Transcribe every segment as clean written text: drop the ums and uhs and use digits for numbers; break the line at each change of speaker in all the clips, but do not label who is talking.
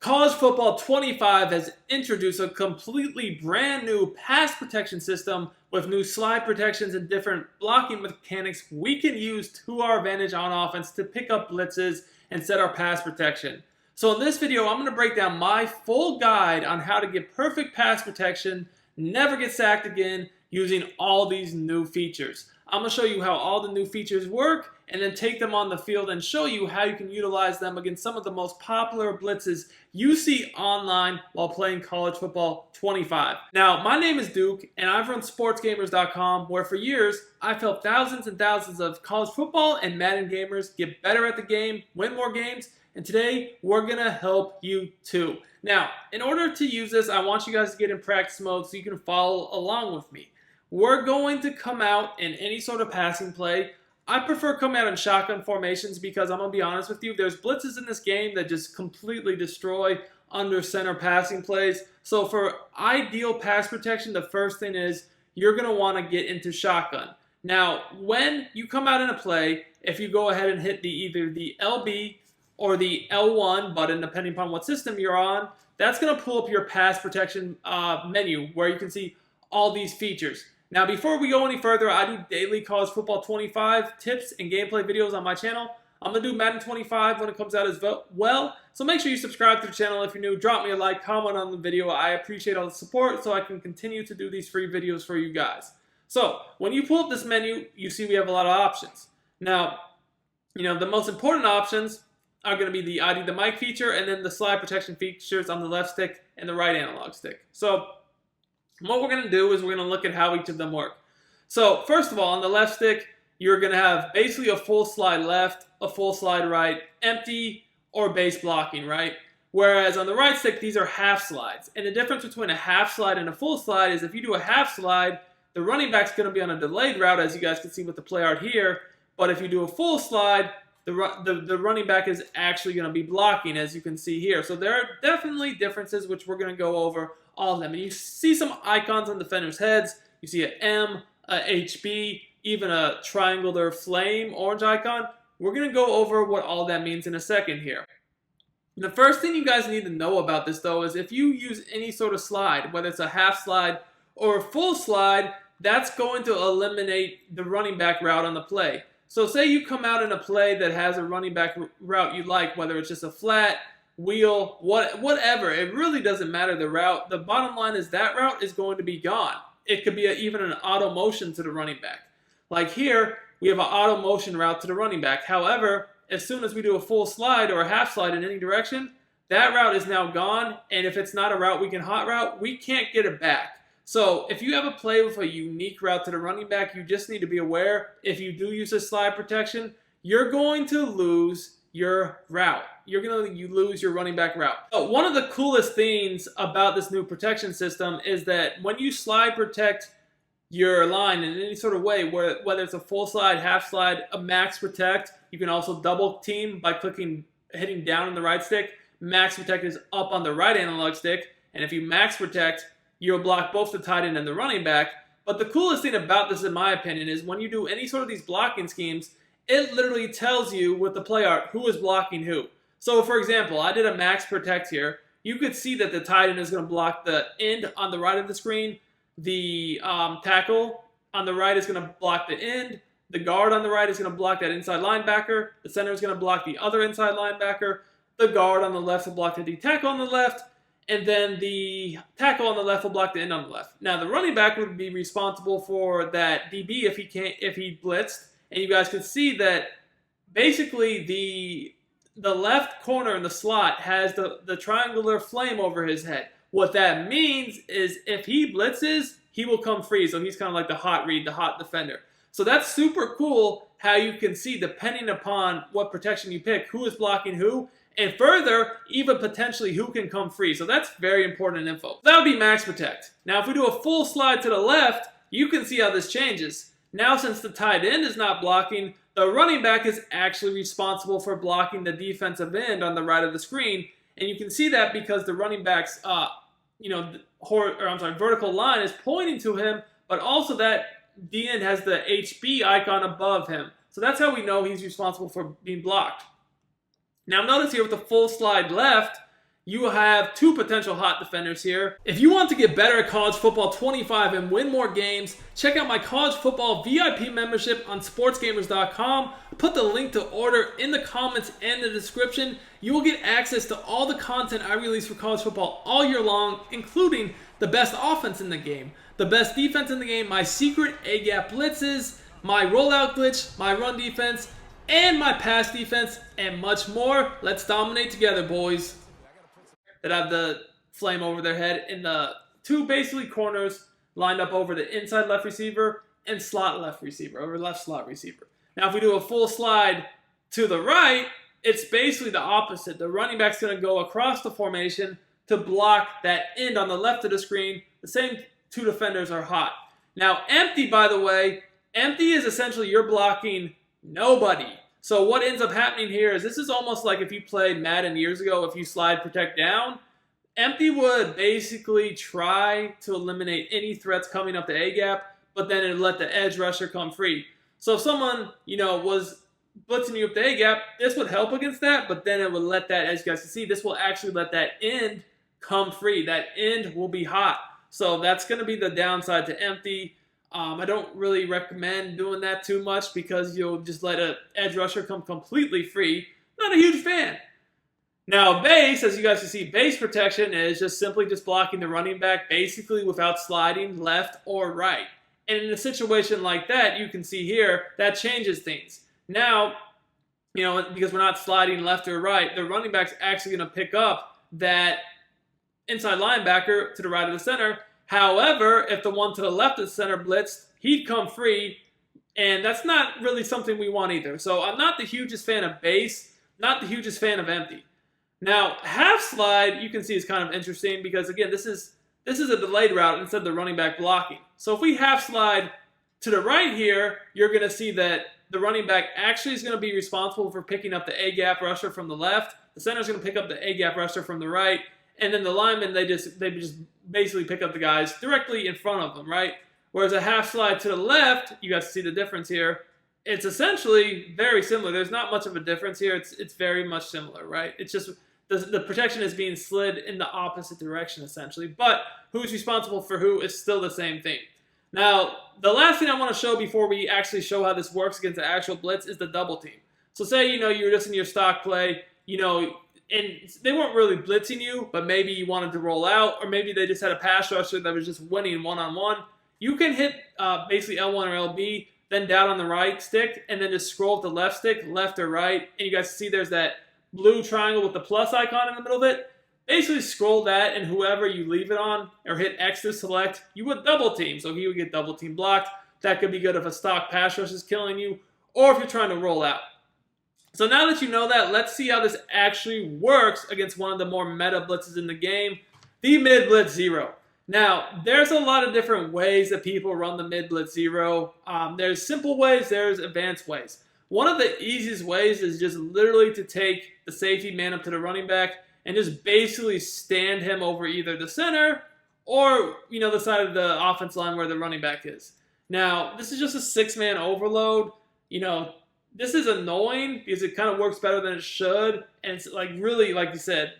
College Football 25 has introduced a completely brand new pass protection system with new slide protections and different blocking mechanics we can use to our advantage on offense to pick up blitzes and set our pass protection. So in this video, I'm going to break down my full guide on how to get perfect pass protection, never get sacked again, using all these new features. I'm going to show you how all the new features work and then take them on the field and show you how you can utilize them against some of the most popular blitzes you see online while playing College Football 25. Now, my name is Duke and I've run Sportsgamerz.com, where for years I've helped thousands and thousands of college football and Madden gamers get better at the game, win more games, and today we're going to help you too. Now, in order to use this, I want you guys to get in practice mode so you can follow along with me. We're going to come out in any sort of passing play. I prefer coming out in shotgun formations because I'm going to be honest with you, there's blitzes in this game that just completely destroy under center passing plays. So for ideal pass protection, the first thing is you're going to want to get into shotgun. Now, when you come out in a play, if you go ahead and hit either the LB or the L1 button, depending upon what system you're on, that's going to pull up your pass protection menu where you can see all these features. Now, before we go any further, I do daily College Football 25 tips and gameplay videos on my channel. I'm going to do Madden 25 when it comes out as well. So make sure you subscribe to the channel if you're new. Drop me a like, comment on the video. I appreciate all the support so I can continue to do these free videos for you guys. So when you pull up this menu, you see we have a lot of options. Now, the most important options are going to be the ID the mic feature and then the slide protection features on the left stick and the right analog stick. So what we're going to do is we're going to look at how each of them work. So first of all, on the left stick, you're going to have basically a full slide left, a full slide right, empty, or base blocking, right? Whereas on the right stick, these are half slides. And the difference between a half slide and a full slide is if you do a half slide, the running back's going to be on a delayed route, as you guys can see with the play art here. But if you do a full slide, the running back is actually going to be blocking, as you can see here. So there are definitely differences, which we're going to go over all of them. And you see some icons on defenders' heads. You see an M, a HB, even a triangular flame orange icon. We're going to go over what all that means in a second here. The first thing you guys need to know about this, though, is if you use any sort of slide, whether it's a half slide or a full slide, that's going to eliminate the running back route on the play. So say you come out in a play that has a running back route you like, whether it's just a flat, wheel, whatever. It really doesn't matter the route. The bottom line is that route is going to be gone. It could be even an auto motion to the running back. Like here, we have an auto motion route to the running back. However, as soon as we do a full slide or a half slide in any direction, that route is now gone. And if it's not a route we can hot route, we can't get it back. So if you have a play with a unique route to the running back, you just need to be aware if you do use a slide protection, you're going to lose your route. You're going to lose your running back route. But one of the coolest things about this new protection system is that when you slide protect your line in any sort of way, whether it's a full slide, half slide, a max protect, you can also double team by hitting down on the right stick. Max protect is up on the right analog stick. And if you max protect, you'll block both the tight end and the running back. But the coolest thing about this, in my opinion, is when you do any sort of these blocking schemes, it literally tells you with the play art who is blocking who. So for example, I did a max protect here. You could see that the tight end is going to block the end on the right of the screen. The tackle on the right is going to block the end. The guard on the right is going to block that inside linebacker. The center is going to block the other inside linebacker. The guard on the left will block the D tackle on the left. And then the tackle on the left will block the end on the left. Now the running back would be responsible for that DB if he blitzed. And you guys can see that basically the left corner in the slot has the triangular flame over his head. What that means is if he blitzes, he will come free. So he's kind of like the hot read, the hot defender. So that's super cool how you can see, depending upon what protection you pick, who is blocking who. And further, even potentially who can come free. So that's very important info. That would be max protect. Now if we do a full slide to the left, you can see how this changes. Now since the tight end is not blocking, the running back is actually responsible for blocking the defensive end on the right of the screen. And you can see that because the running back's vertical line is pointing to him, but also that D end has the HB icon above him. So that's how we know he's responsible for being blocked. Now notice here with the full slide left, you have two potential hot defenders here. If you want to get better at College Football 25 and win more games, check out my College Football VIP membership on Sportsgamerz.com. Put the link to order in the comments and the description. You will get access to all the content I release for college football all year long, including the best offense in the game, the best defense in the game, my secret A-gap blitzes, my rollout glitch, my run defense, and my pass defense, and much more. Let's dominate together, boys. That have the flame over their head in the two basically corners lined up over the inside left receiver and slot left receiver, over left slot receiver. Now, if we do a full slide to the right, it's basically the opposite. The running back's going to go across the formation to block that end on the left of the screen. The same two defenders are hot. Now, empty, by the way, empty is essentially you're blocking nobody. So what ends up happening here is this is almost like if you played Madden years ago, if you slide protect down, empty would basically try to eliminate any threats coming up the A-gap, but then it would let the edge rusher come free. So if someone, was blitzing you up the A-gap, this would help against that, but then it would let that, as you guys can see, this will actually let that end come free. That end will be hot. So that's going to be the downside to empty. I don't really recommend doing that too much because you'll just let an edge rusher come completely free. Not a huge fan. Now, base, as you guys can see, base protection is just simply just blocking the running back basically without sliding left or right. And in a situation like that, you can see here, that changes things. Now, because we're not sliding left or right, the running back's actually going to pick up that inside linebacker to the right of the center. However, if the one to the left of the center blitzed, he'd come free, and that's not really something we want either. So I'm not the hugest fan of base, not the hugest fan of empty. Now, half slide, you can see is kind of interesting because, again, this is a delayed route instead of the running back blocking. So if we half slide to the right here, you're going to see that the running back actually is going to be responsible for picking up the A-gap rusher from the left. The center is going to pick up the A-gap rusher from the right. And then the linemen, they just basically pick up the guys directly in front of them, right? Whereas a half slide to the left, you guys see the difference here. It's essentially very similar. There's not much of a difference here. It's very much similar, right? It's just the protection is being slid in the opposite direction, essentially. But who's responsible for who is still the same thing. Now, the last thing I want to show before we actually show how this works against the actual blitz is the double team. So say, you're just in your stock play, and they weren't really blitzing you, but maybe you wanted to roll out, or maybe they just had a pass rusher that was just winning one-on-one. You can hit basically L1 or LB, then down on the right stick, and then just scroll with the left stick, left or right. And you guys see there's that blue triangle with the plus icon in the middle of it. Basically scroll that, and whoever you leave it on, or hit X to select, you would double team. So he would get double team blocked. That could be good if a stock pass rush is killing you, or if you're trying to roll out. So now that you know that, let's see how this actually works against one of the more meta blitzes in the game, the mid blitz zero. Now, there's a lot of different ways that people run the mid blitz zero. There's simple ways, there's advanced ways. One of the easiest ways is just literally to take the safety man up to the running back and just basically stand him over either the center or, the side of the offense line where the running back is. Now, this is just a 6-man overload. This is annoying because it kind of works better than it should. And it's really, like you said,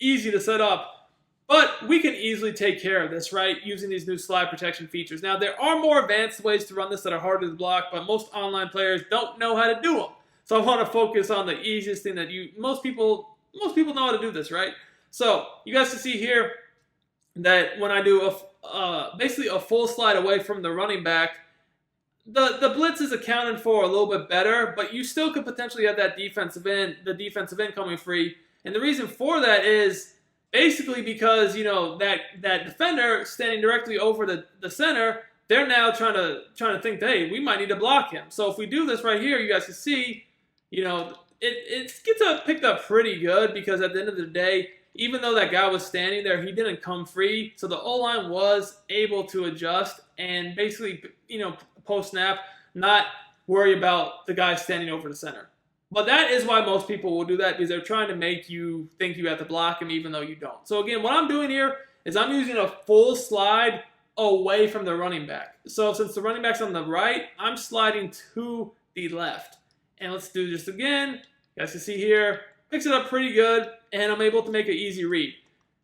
easy to set up. But we can easily take care of this, right, using these new slide protection features. Now, there are more advanced ways to run this that are harder to block, but most online players don't know how to do them. So I want to focus on the easiest thing that most people know how to do this, right? So you guys can see here that when I do basically a full slide away from the running back, the blitz is accounted for a little bit better, but you still could potentially have that defensive end coming free. And the reason for that is basically because, that defender standing directly over the center, they're now trying to think, hey, we might need to block him. So if we do this right here, you guys can see, it gets picked up pretty good because at the end of the day, even though that guy was standing there, he didn't come free. So the O-line was able to adjust and basically, post-snap, not worry about the guy standing over the center. But that is why most people will do that, because they're trying to make you think you have to block him even though you don't. So again, what I'm doing here is I'm using a full slide away from the running back. So since the running back's on the right, I'm sliding to the left. And let's do this again. You guys can see here, picks it up pretty good, and I'm able to make an easy read.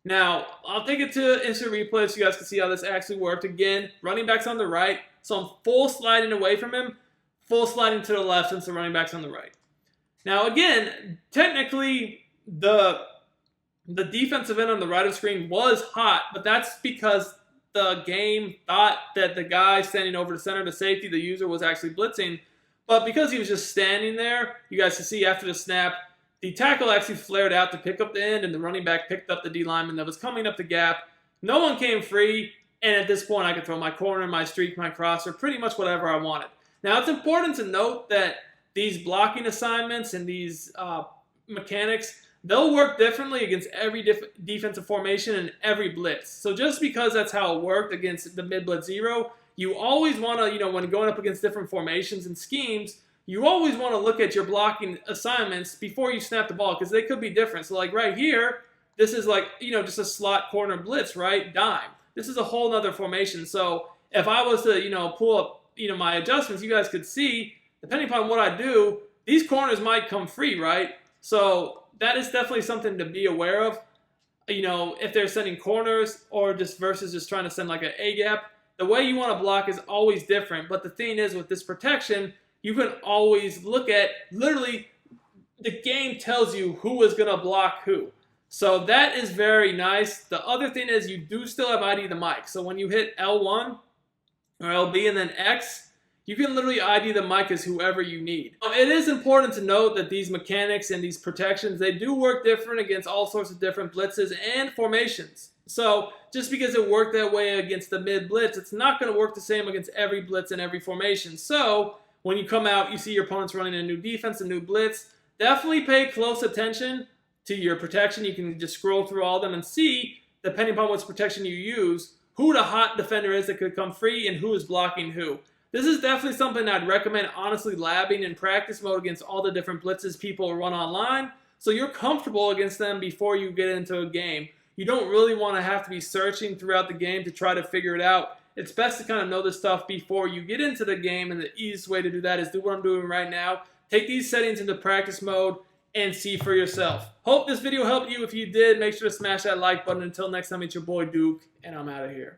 Now, I'll take it to instant replay so you guys can see how this actually worked. Again, running back's on the right, so I'm full sliding away from him, full sliding to the left since the running back's on the right. Now, again, technically, the defensive end on the right of the screen was hot, but that's because the game thought that the guy standing over the center, the safety, the user, was actually blitzing. But because he was just standing there, you guys can see after the snap, the tackle actually flared out to pick up the end, and the running back picked up the D lineman that was coming up the gap. No one came free, and at this point, I could throw my corner, my streak, my crosser, pretty much whatever I wanted. Now, it's important to note that these blocking assignments and these mechanics, they'll work differently against every defensive formation and every blitz. So just because that's how it worked against the mid-blitz zero, you always want to, when going up against different formations and schemes, you always want to look at your blocking assignments before you snap the ball because they could be different. So like right here, this is like, just a slot corner blitz, right? Dime. This is a whole nother formation. So if I was to, pull up, my adjustments, you guys could see, depending upon what I do, these corners might come free, right? So that is definitely something to be aware of. If they're sending corners or just versus just trying to send like an A gap, the way you want to block is always different. But the thing is with this protection, you can always look at, literally, the game tells you who is going to block who. So that is very nice. The other thing is you do still have ID the mic. So when you hit L1 or LB and then X, you can literally ID the mic as whoever you need. It is important to note that these mechanics and these protections, they do work different against all sorts of different blitzes and formations. So just because it worked that way against the mid blitz, it's not going to work the same against every blitz and every formation. So when you come out, you see your opponents running a new defense, a new blitz, definitely pay close attention to your protection. You can just scroll through all of them and see, depending upon which protection you use, who the hot defender is that could come free and who is blocking who. This is definitely something I'd recommend honestly labbing in practice mode against all the different blitzes people run online, so you're comfortable against them before you get into a game. You don't really want to have to be searching throughout the game to try to figure it out. It's best to kind of know this stuff before you get into the game, and the easiest way to do that is do what I'm doing right now. Take these settings into practice mode and see for yourself. Hope this video helped you. If you did, make sure to smash that like button. Until next time, it's your boy Duke, and I'm out of here.